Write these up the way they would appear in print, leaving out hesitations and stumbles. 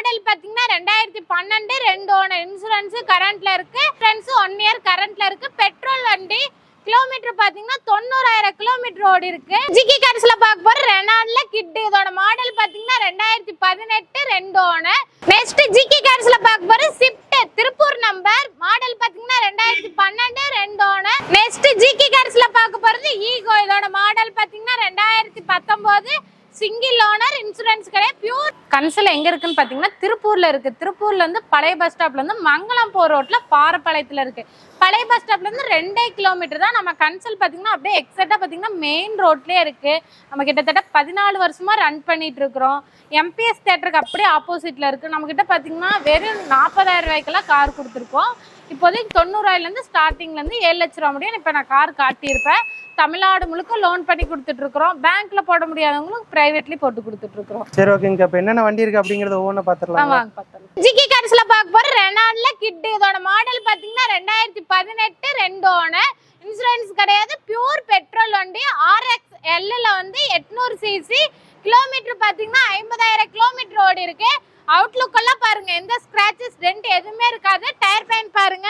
Model பாத்தீங்கன்னா 2012 2 owner insurance கரண்ட்ல இருக்கு. இன்சூரன்ஸ் 1 இயர் கரண்ட்ல இருக்கு. பெட்ரோல் வண்டி. கிலோமீட்டர் பாத்தீங்கன்னா 90,000 கிலோமீட்டர் ஓடி இருக்கு. ஜிகி கார்ஸ்ல பார்க்க போற ரெனால்ட்ல கிட். இதோட மாடல் பாத்தீங்கன்னா 2018 2 ஓனர். நெக்ஸ்ட் ஜிகி கார்ஸ்ல பார்க்க போற ஸ்விஃப்ட் திருப்பூர் நம்பர். மாடல் பாத்தீங்கன்னா 2012 2 ஓனர். நெக்ஸ்ட் ஜிகி கார்ஸ்ல பார்க்க போறது ஈகோ. இதோட மாடல் பாத்தீங்கன்னா 2019 சிங்கிள் ஓனர் இன்சூரன்ஸ் கிடையாது. பியூர் கன்சல் எங்க இருக்குன்னு பாத்தீங்கன்னா திருப்பூர்ல இருக்கு. திருப்பூர்ல இருந்து பழைய பஸ் ஸ்டாப்ல இருந்து மங்களம் போற ரோட்ல பாரப்பாளையத்துல இருக்கு. பழைய பஸ் ஸ்டாப்ல இருந்து 2 கிலோமீட்டர் தான். நம்ம கன்சல் பாத்தீங்கன்னா அப்படியே எக்ஸாக்டா பாத்தீங்கன்னா மெயின் ரோட்லயே இருக்கு. நம்ம கிட்டத்தட்ட 14 வருஷமா ரன் பண்ணிட்டு இருக்கிறோம். எம்பிஎஸ் தியேட்டருக்கு அப்படியே ஆப்போசிட்ல இருக்கு. நம்ம கிட்ட பாத்தீங்கன்னா வெறும் 40,000 ரூபாய்க்கெல்லாம் கார் கொடுத்துருக்கோம். இப்போதைக்கு 90,000 இருந்து ஸ்டார்டிங்ல இருந்து 7 லட்சம் ரூபா முடியும். இப்ப நான் கார் காட்டியிருப்பேன். தமிழ்நாடு முழுக்க லோன் பண்ணி கொடுத்துட்டு இருக்கிறோம். பேங்க்ல போட முடியாதவங்களுக்கு பிரைவேட்லி போட்டு கொடுத்துட்டு இருக்கிறோம். சரி, ஓகேங்க. இப்ப என்னென்ன வண்டி இருக்கு அப்படிங்கறத ஒவ்வொண்ணா பாத்துறலாம். வாங்க பாத்துறலாம். ஜிகி கார்ஸ்ல பார்க்க போற ரெனால்ட்ல கிட். இதோட மாடல் பாத்தீங்கன்னா 2018 2 ஓனர். இன்சூரன்ஸ் கிடையாது. பியூர் பெட்ரோல் வண்டி. RX L வந்து 800 சிசி. கிலோமீட்டர் பாத்தீங்கன்னா 50,000 கிலோமீட்டர் ஓடி இருக்கு. அவுட்லுக் எல்லாம் பாருங்க, எந்த ஸ்கிராச்சஸ் டென்ட் எதுவுமே இருக்காது. டயர் பெயின் பாருங்க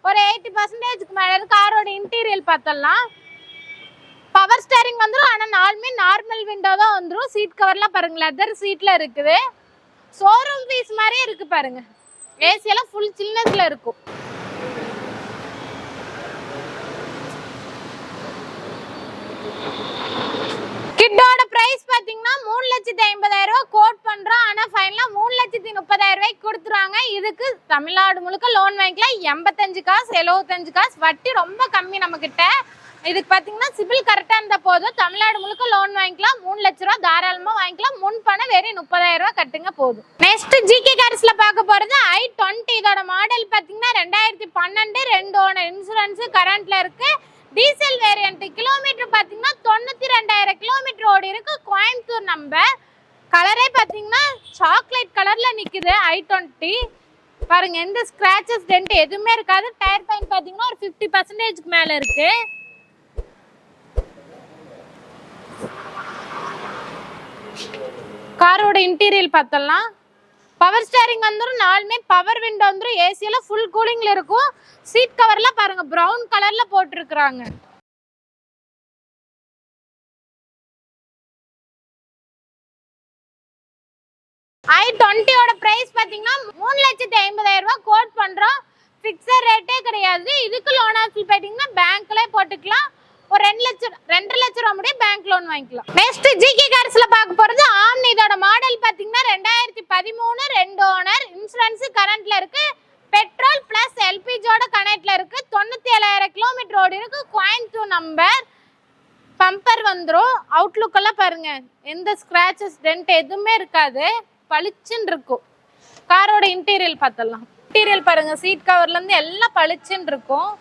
ஒரு 80% மேல இருக்கு. காரோட இன்டீரியர் பார்த்தலாம். பவர் ஸ்டேரிங் வந்துடும். ஆனால் நாலுமே நார்மல் விண்டோ தான் வந்துடும். சீட் கவர்லாம் பாருங்க லெதர் சீட்ல இருக்குது. ஷோரூம் பீஸ் மாதிரியே இருக்கு பாருங்க. ஏசி எல்லாம் ஃபுல் சில்னஸ்ல இருக்கும். கிட்டோட பிரைஸ் பாத்தீங்கன்னா 3,50,000 ரூபாய் கோட் பண்றோம். ஆனா ஃபைனலா 3,30,000 ரூபாய்க்கு கொடுத்துருவாங்க. இதுக்கு தமிழ்நாடு முழுக்க லோன் வாங்கிக்கலாம். 85 காசு 75 காசு வட்டி ரொம்ப கம்மி நம்ம கிட்ட. இதுக்கு பாத்தீங்கன்னா சிபில் கரெக்டா இருந்தா போதும். தமிழ்நாடு முழுக்க லோன் வாங்கிக்கலாம். 3 லட்சம் ரூபாய் தாராளமா வாங்கிக்கலாம். முன் பணம் வெறும் 30,000 ரூபாய் கட்டுங்க போதும். நெக்ஸ்ட் ஜிகே கார்ஸ்ல பார்க்க போறது i20. இதோட மாடல் பாத்தீங்கன்னா 2012 2 ஓனர் இன்சூரன்ஸ் கரண்ட்ல இருக்கு. Diesel variant. கிலோமீட்டர் பாத்தீங்கன்னா 92,000 கிலோமீட்டர் ஓடி இருக்கு. கோயம்புத்தூர் நம்பர். கலரே பாத்தீங்கன்னா சாக்லேட் கலர்ல நிக்குது. i20 பாருங்க, எந்த ஸ்கிராச்சஸ் டென்ட் எதுவுமே இருக்காது. டயர் பெயின் பாத்தீங்கன்னா ஒரு 50% மேல இருக்கு. காரோட இன்டீரியர் பார்த்தலாம். பவர் ஸ்டேரிங் வந்துடும். நாலுமே பவர் விண்டோ வந்துடும். ஏசி எல்லாம் ஃபுல் கூலிங்ல இருக்கும். சீட் கவர்லாம் பாருங்க பிரவுன் கலர்ல போட்டுருக்காங்க. i20 பிரைஸ் பாத்தீங்கன்னா 3,50,000 ரூபாய் கோட் பண்றோம். பிக்ஸட் ரேட்டே கிடையாது. இதுக்கு லோன் ஆப்ஷன் பாத்தீங்கன்னா பேங்க்ல போட்டுக்கலாம். ஒரு 2 லட்சம் ரூபாய் முடிய பேங்க் லோன் வாங்கிக்கலாம். நெக்ஸ்ட் ஜிகே கார்ஸ்ல பார்க்க போறது ஆம்னி. இதோட மாடல் பாத்தீங்கன்னா 2013 2 ஓனர். இன்சூரன்ஸ் கரண்ட்ல இருக்கு. பெட்ரோல் பிளஸ் எல்பிஜியோட கனெக்ட்ல இருக்கு. 97,000 கிலோமீட்டர் ஓடி இருக்கு. கோயம்புத்தூர் நம்பர். பம்பர் வந்துடும். அவுட்லுக் எல்லாம் பாருங்க, எந்த ஸ்கிராச்சஸ் டென்ட் எதுவுமே இருக்காது. பளிச்சுன்னு இருக்கும். காரோட இன்டீரியர் பார்த்தலாம். இன்டீரியர் பாருங்க, சீட் கவர்ல இருந்து எல்லாம் பளிச்சுன்னு இருக்கும்.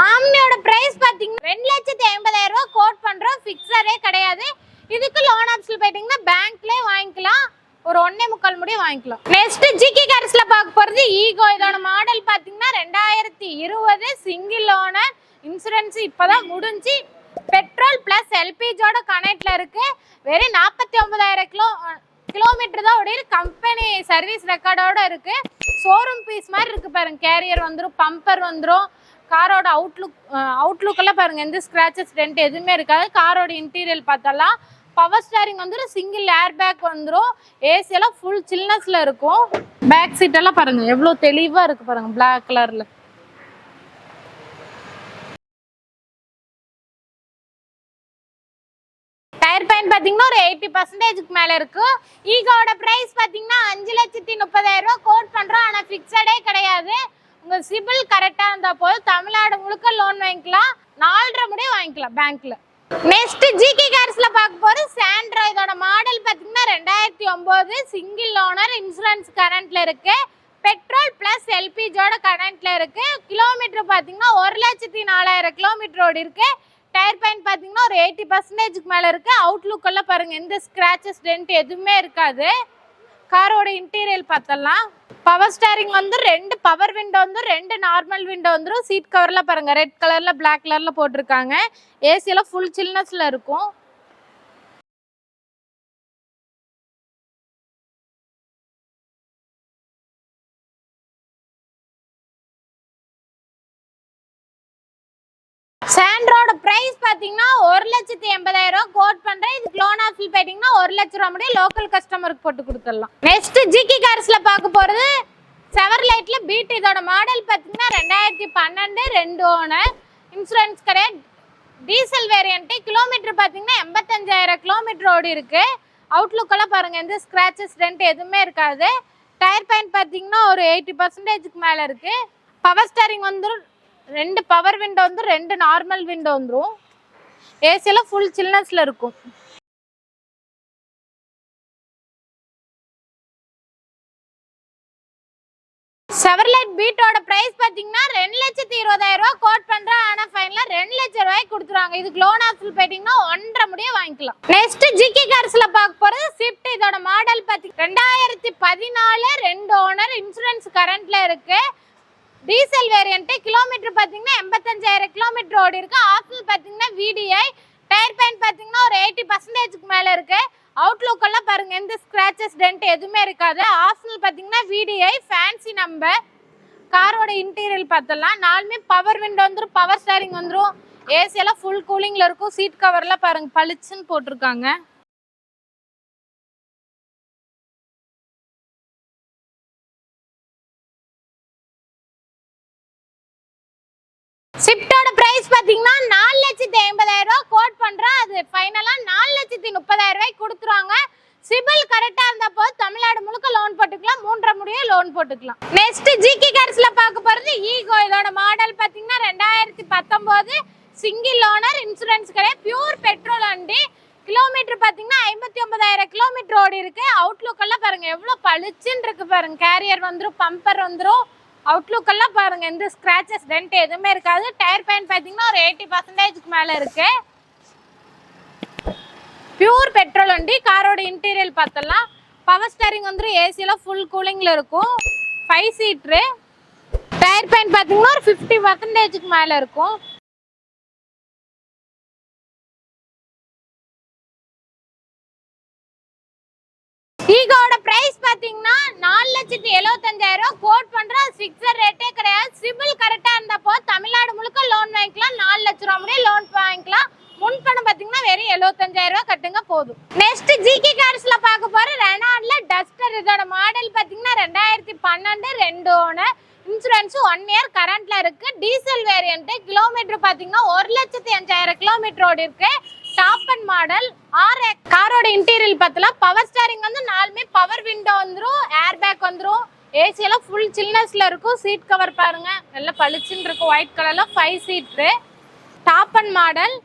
ஆம்னியோட பிரைஸ் பாத்தீங்கன்னா 2,50,000 ரூபாய் கோட் பண்றோம். பிக்ஸரே கிடையாது. இதுக்கு லோன் ஆப்ஷன் போயிட்டீங்கன்னா பேங்க்லயே வாங்கிக்கலாம். ஒரு 1.25 முடிய வாங்கிக்கலாம். நெக்ஸ்ட் ஜிகே கார்ஸ்ல பார்க்க போறது ஈகோ. இதோட மாடல் பாத்தீங்கன்னா 2020 சிங்கிள் ஓனர். இன்சூரன்ஸ் இப்பதான் முடிஞ்சு. பெட்ரோல் பிளஸ் எல்பிஜியோட கனெக்ட்ல இருக்கு. வெறும் 49,000 கிலோமீட்டர் தான் ஓடி. கம்பெனி சர்வீஸ் ரெக்கார்டோட இருக்கு. ஷோரூம் பீஸ் மாதிரி இருக்கு பாருங்க. கேரியர் வந்துடும். பம்பர் வந்துடும். காரோட அவுட்லுக் எல்லாம் பாருங்க, எந்த ஸ்கிராச்சஸ் டென்ட் எதுவுமே இருக்காது. காரோட இன்டீரியர் பார்த்தலாம். பவர் ஸ்டேரிங் வந்துடும். சிங்கிள் ஏர் பேக் வந்துடும். ஏசி எல்லாம் ஃபுல் சில்னஸ்ல இருக்கும். பேக் சீட் எல்லாம் பாருங்க எவ்வளவு தெளிவா இருக்கு பாருங்க, பிளாக் கலர்ல. டயர் பெயின் பாத்தீங்கன்னா ஒரு 80% மேல இருக்கு. ஈகோட பிரைஸ் பாத்தீங்கன்னா 5,30,000 ரூபாய் கோட் பண்றோம். ஆனா பிக்ஸடே கிடையாது. உங்க சிபில் கரெக்டா இருந்தா போதும். தமிழ்நாடு முழுக்க லோன் வாங்கிக்கலாம். 4.5 முடிய வாங்கிக்கலாம் பேங்க்ல. நெக்ஸ்ட் ஜிகே கார்ஸ்ல பார்க்க போற சாண்ட்ரோ. இதோட மாடல் பாத்தீங்கன்னா 2009 சிங்கிள் ஓனர். இன்சூரன்ஸ் கரண்ட்ல இருக்கு. பெட்ரோல் பிளஸ் எல்பிஜியோட கரண்ட்ல இருக்கு. கிலோமீட்டர் பாத்தீங்கன்னா 1,04,000 கிலோமீட்டர் ஓடி இருக்கு. டயர் பெயின் பாத்தீங்கன்னா ஒரு 80% மேல இருக்கு. அவுட்லுக் எல்லாம் பாருங்க, எந்த ஸ்கிராச்சஸ் டென்ட் எதுவுமே இருக்காது. காரோட இன்டீரியர் பார்த்தலாம். பவர் ஸ்டேரிங் வந்து 2 பவர் விண்டோ வந்து 2 நார்மல் விண்டோ வந்துரும். சீட் கவர்ல பாருங்க ரெட் கலர்ல பிளாக் கலர்ல போட்டிருக்காங்க. ஏசி எல்லாம் ஃபுல் சில்னஸ்ல இருக்கும். சாண்ட்ரோட பிரைஸ் பாத்தீங்கன்னா 1,80,000 கோட் பண்றேன். இதுக்கு லோன் ஆஃபில் போயிட்டீங்கன்னா 1 லட்ச ரூபாய் முடிய லோக்கல் கஸ்டமருக்கு போட்டு கொடுத்துடலாம். நெக்ஸ்ட் ஜிகி கார்ஸ்ல பார்க்க போறது செவர்லைட்ல பீட். இதோட மாடல் பாத்தீங்கன்னா 2012 2 ஓனர். இன்சூரன்ஸ் கிடையாது. Diesel variant. கிலோமீட்டர் பாத்தீங்கன்னா 85,000 கிலோமீட்டர் ஓடி இருக்கு. அவுட்லுக் எல்லாம் பாருங்க எந்த ஸ்கிராச்சஸ் டென்ட் எதுவுமே இருக்காது. டயர் பாயிண்ட் பாத்தீங்கன்னா ஒரு 80% மேல இருக்கு. பவர் ஸ்டேரிங் வந்து 2 பவர் விண்டோ வந்து 2 நார்மல் விண்டோ வந்துரும். ஏசி எல்லாம் ஃபுல் சில்னஸ்ல இருக்கும். செவர்லைட் பீட்டோட பிரைஸ் பாத்தீங்கன்னா 2,20,000 கோட் பண்றேன். ஆனா ஃபைனலா 2 லட்சம் ரூபாய்க்கு கொடுத்துருவாங்க. இதுக்கு லோன் ஆஃபில் போயிட்டீங்கன்னா 1.5 முடிய வாங்கிக்கலாம். நெக்ஸ்ட் ஜிகி கார்ஸ்ல பார்க்க போறது ஸ்விஃப்ட். இதோட மாடல் பாத்தீங்கன்னா 2014 2 ஓனர். இன்சூரன்ஸ் கரண்ட்ல இருக்கு. Diesel variant. கிலோமீட்டர் பாத்தீங்கன்னா 85,000 கிலோமீட்டர் ஓடி இருக்கு. ஆப்ஷனல் பாத்தீங்கன்னா VDI. டயர் பாயிண்ட் பாத்தீங்கன்னா ஒரு 80%க்கு மேல இருக்கு. அவுட்லுக் எல்லாம் பாருங்க எந்த ஸ்கிராச்சஸ் டென்ட் எதுவுமே இருக்காது. ஆப்ஷனல் பாத்தீங்கன்னா VDI. Fancy number. காரோட இன்டீரியர் பார்த்தலாம். நாலுமே பவர் விண்டோ வந்துரும். பவர் ஸ்டேரிங் வந்துரும். ஏசி எல்லாம் ஃபுல் கூலிங்ல இருக்கும். சீட் கவர்லாம் பாருங்க பளிச்சுன்னு போட்டிருக்காங்க. ஸ்விஃப்டோட பிரைஸ் பாத்தீங்கன்னா 4,50,000 கோட் பண்றேன். அது ஃபைனலா 4,30,000 கொடுத்துருவாங்க. சிபில் கரெக்டா இருந்தா போது தமிழ்நாடு முழுக்க லோன் போட்டுக்கலாம். 3.5 முடிய லோன் போட்டுக்கலாம். நெக்ஸ்ட் ஜிகி கார்ஸ்ல பார்க்க போறது ஈகோ. இதோட மாடல் பாத்தீங்கன்னா 2019 சிங்கிள் ஓனர். இன்சூரன்ஸ் கிடையாது. பியூர் பெட்ரோல் வண்டி. கிலோமீட்டர் பாத்தீங்கன்னா 59,000 கிலோமீட்டர் ஓடி இருக்கு. அவுட்லுக் எல்லாம் பாருங்க எவ்வளவு பளிச்சுன்னு இருக்கு பாருங்க. கேரியர் வந்துரும். பம்பர் வந்துரும். அவுட்லுக் எல்லாம் பாருங்க எந்த ஸ்கிராச்சஸ் டென்ட் எதுவுமே இருக்காது. டயர் பாயிண்ட் பாத்தீங்கன்னா ஒரு 80%க்கு மேல இருக்கு. பியூர் பெட்ரோல் வண்டி. காரோட இன்டீரியர் பார்த்தலாம். பவர் ஸ்டேரிங் வந்து ஏசி எல்லாம் ஃபுல் கூலிங்ல இருக்கும். 5 சீட்ரு. டயர் பாயிண்ட் பாத்தீங்கன்னா ஒரு 50%க்கு மேல இருக்கும். ஈகோட பிரைஸ் பாத்தீங்கன்னா 4,75,000 கோட் பண்றோம். ஃபிக்ஸட் ரேட்டே கிடையாது. சிபில் கரெக்டா இருந்தா போ தமிழ்நாடு முழுக்க லோன் வாங்கிக்கலாம். 4 லட்ச ரூபாய் முடிய லோன் வாங்கிக்கலாம். முன்பணம் பாத்தீங்கன்னா வெறும் 75,000 கட்டுங்க போதும். நெக்ஸ்ட் ஜிகி கார்ஸ்ல பார்க்க போற ரெனால்ட்ல டஸ்டர். இதோட மாடல் பாத்தீங்கன்னா 2012 2 ஓனர். இன்சூரன்ஸ் 1 இயர் கரண்ட்ல இருக்கு. Diesel variant. கிலோமீட்டர் பாத்தீங்கன்னா 1,05,000 கிலோமீட்டர் ஓடி இருக்கு. Top and model. காரோட இன்டீரியர் பார்த்தலாம். பவர் ஸ்டேரிங் வந்து நாலுமே பவர் விண்டோ வந்துரும். ஏர் பேக் வந்துரும். ஏசி எல்லாம் ஃபுல் சில்னஸ்ல இருக்கும். சீட் கவர் பாருங்க நல்லா பளிச்சுன்னு இருக்கும். ஒயிட் கலர்ல 5 seater. Top and model.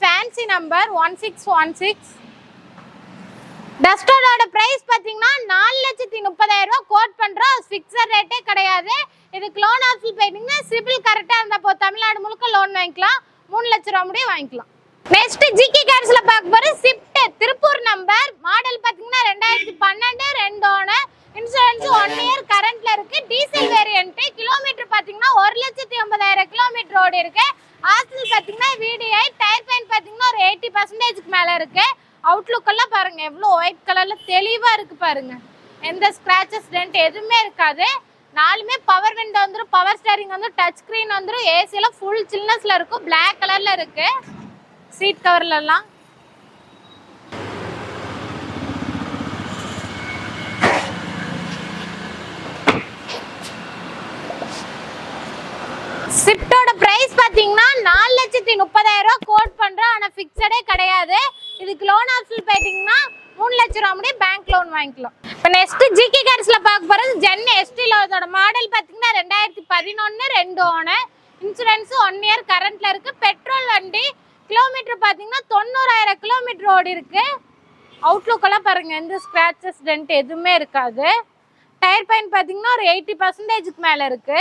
Fancy number 1616. டஸ்டரோட பிரைஸ் பாத்தீங்கன்னா 4,30,000 கோட் பண்றோம். ஃபிக்ஸட் ரேட்டே கிடையாது. இதுக்கு லோன் ஆஃபில் போயிட்டீங்கன்னா சிபில் கரெக்டா இருந்தா போ தமிழ்நாடு முழுக்க லோன் வாங்கிக்கலாம். 3 லட்ச ரூபாய் முடிய வாங்கிக்கலாம். நெக்ஸ்ட் ஜிகி கார்ஸ்ல பார்க்க போற ஸ்விஃப்ட். திருப்பூர் நம்பர். மாடல் பாத்தீங்கன்னா 2012 2 ஓனர். இன்சூரன்ஸ் 1 இயர் கரண்ட்ல இருக்கு. Diesel variant. கிலோமீட்டர் பாத்தீங்கன்னா 1,80,000 கிலோமீட்டர் ஓடி இருக்கு. ஆப்ஷனல் பாத்தீங்கன்னா VDI. டயர் பாயிண்ட் பாத்தீங்கன்னா ஒரு 80%க்கு மேல இருக்கு. அவுட்லுக் எல்லாம் பாருங்க எவ்வளவு ஒயிட் கலர்ல தெளிவா இருக்கு பாருங்க. எந்த ஸ்கிராச்சஸ் டென்ட் எதுவுமே இருக்காது. நாலுமே பவர் விண்டோ வந்துரும். பவர் ஸ்டேரிங் வந்து டச் ஸ்கிரீன் வந்துரும். ஏசி எல்லாம் ஃபுல் சில்னஸ்ல இருக்கும். பிளாக் கலர்ல இருக்கு. சீட் கவர்ல எல்லாம் ஸ்விஃப்டோட பிரைஸ் பாத்தீங்கன்னா 4,30,000 கோட் பண்றோம். ஆனா ஃபிக்ஸடே கிடையாது. இதுக்கு லோன் ஆப்ஷன் போயிட்டீங்கன்னா 3 லட்ச ரூபாய் முடிய பேங்க் லோன் வாங்கிக்கலாம். இப்போ நெக்ஸ்ட் ஜிகி கார்ஸ்ல பார்க்க போறது ஜென் எஸ்டில. இதோட மாடல் பாத்தீங்கன்னா 2011 2 ஓனர். இன்சூரன்ஸ் 1 இயர் கரண்ட்ல இருக்கு. பெட்ரோல் வண்டி. கிலோமீட்டர் பாத்தீங்கன்னா 90,000 கிலோமீட்டர் ஓடி இருக்கு. அவுட்லுக் எல்லாம் பாருங்க எந்த ஸ்கிராச்சஸ் டென்ட் எதுவுமே இருக்காது. டயர் பாயிண்ட் பாத்தீங்கன்னா ஒரு 80%க்கு மேல இருக்கு.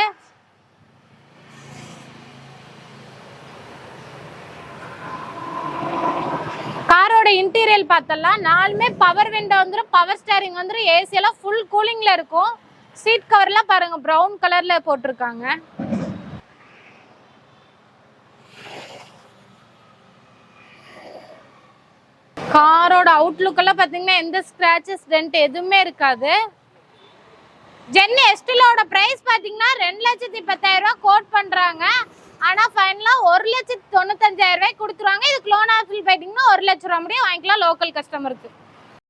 காரோட காரோட இன்டீரியல் பார்த்தலாம். நாலுமே பவர் விண்டோ வந்துரும், பவர் ஸ்டேரிங் வந்துரும், ஏசி எல்லாம் ஃபுல் கூலிங்ல இருக்கும். சீட் கவர்லாம் பாருங்க பிரவுன் கலர்ல போட்டிருக்காங்க. காரோட அவுட்லுக் எல்லாம் பாத்தீங்கன்னா எந்த ஸ்கிராச்சஸ் டென்ட் எதுவுமே இருக்காது. ஜென்னி எஸ்டிலோட பிரைஸ் பாத்தீங்கன்னா 2,10,000 கோட் பண்றாங்க. ஆனா ஃபைனலா 1,95,000 கொடுத்துருவாங்க. இதுக்கு லோன் ஆப்ஷன் போயிட்டீங்கன்னா 1,00,000 முடியும் வாங்கிக்கலாம் லோக்கல் கஸ்டமருக்கு.